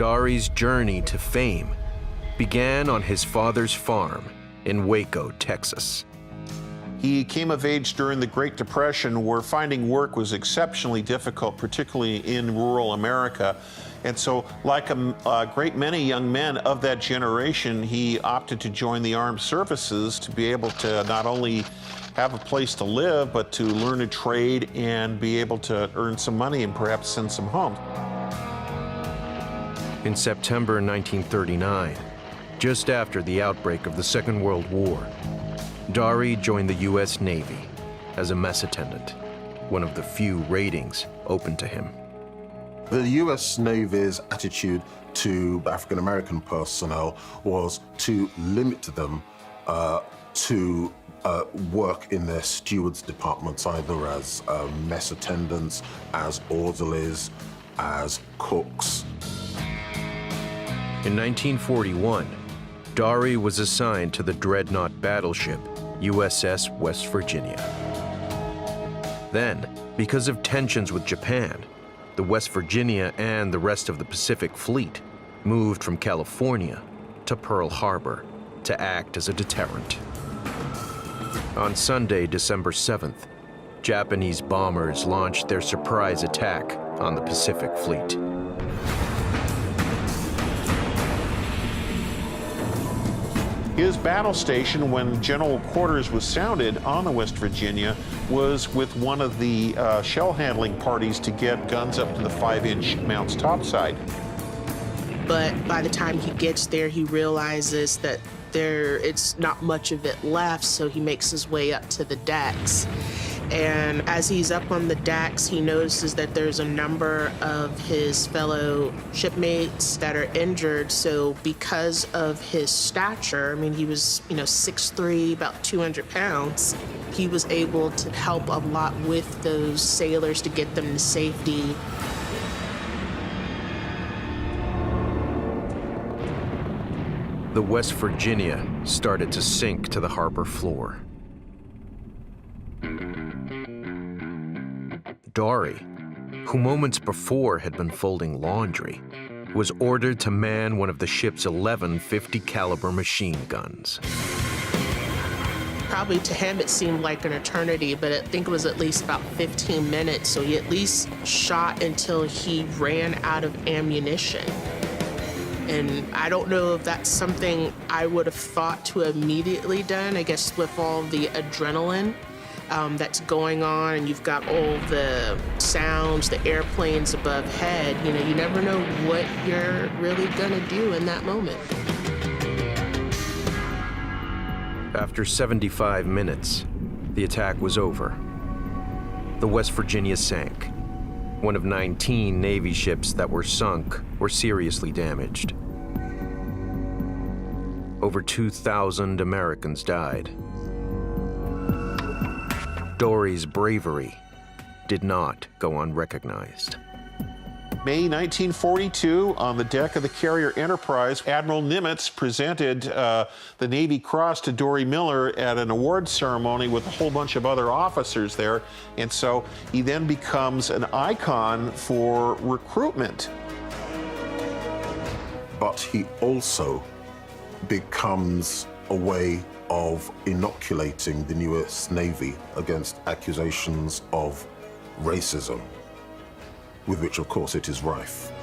Dorie's journey to fame began on his father's farm in Waco, Texas. He came of age during the Great Depression, where finding work was exceptionally difficult, particularly in rural America. And so, like a great many young men of that generation, he opted to join the armed services to be able to not only have a place to live, but to learn a trade and be able to earn some money and perhaps send some home. In September 1939, just after the outbreak of the Second World War, Dorie joined the U.S. Navy as a mess attendant, one of the few ratings open to him. The U.S. Navy's attitude to African-American personnel was to limit them to work in their stewards' departments, either as mess attendants, as orderlies, as cooks. In 1941, Dorie was assigned to the dreadnought battleship USS West Virginia. Then, because of tensions with Japan, the West Virginia and the rest of the Pacific Fleet moved from California to Pearl Harbor to act as a deterrent. On Sunday, December 7th, Japanese bombers launched their surprise attack on the Pacific Fleet. His battle station, when general quarters was sounded on the West Virginia, was with one of the shell handling parties to get guns up to the 5-inch mounts topside. But by the time he gets there, he realizes that it's not much of it left, so he makes his way up to the decks. And as he's up on the decks, he notices that there's a number of his fellow shipmates that are injured. So because of his stature, I mean, he was, 6'3", about 200 pounds, he was able to help a lot with those sailors to get them to safety. The West Virginia started to sink to the harbor floor. Dorie, who moments before had been folding laundry, was ordered to man one of the ship's 11 50 caliber machine guns. Probably to him it seemed like an eternity, but I think it was at least about 15 minutes, so he at least shot until he ran out of ammunition. And I don't know if that's something I would have thought to have immediately done. I guess with all the adrenaline that's going on, and you've got all the sounds, the airplanes above head, you never know what you're really gonna do in that moment. After 75 minutes, the attack was over. The West Virginia sank. One of 19 Navy ships that were sunk or seriously damaged. Over 2,000 Americans died. Dorie's bravery did not go unrecognized. May 1942, on the deck of the carrier Enterprise, Admiral Nimitz presented the Navy Cross to Dorie Miller at an awards ceremony with a whole bunch of other officers there. And so he then becomes an icon for recruitment. But he also becomes a way of inoculating the U.S. Navy against accusations of racism, with which, of course, it is rife.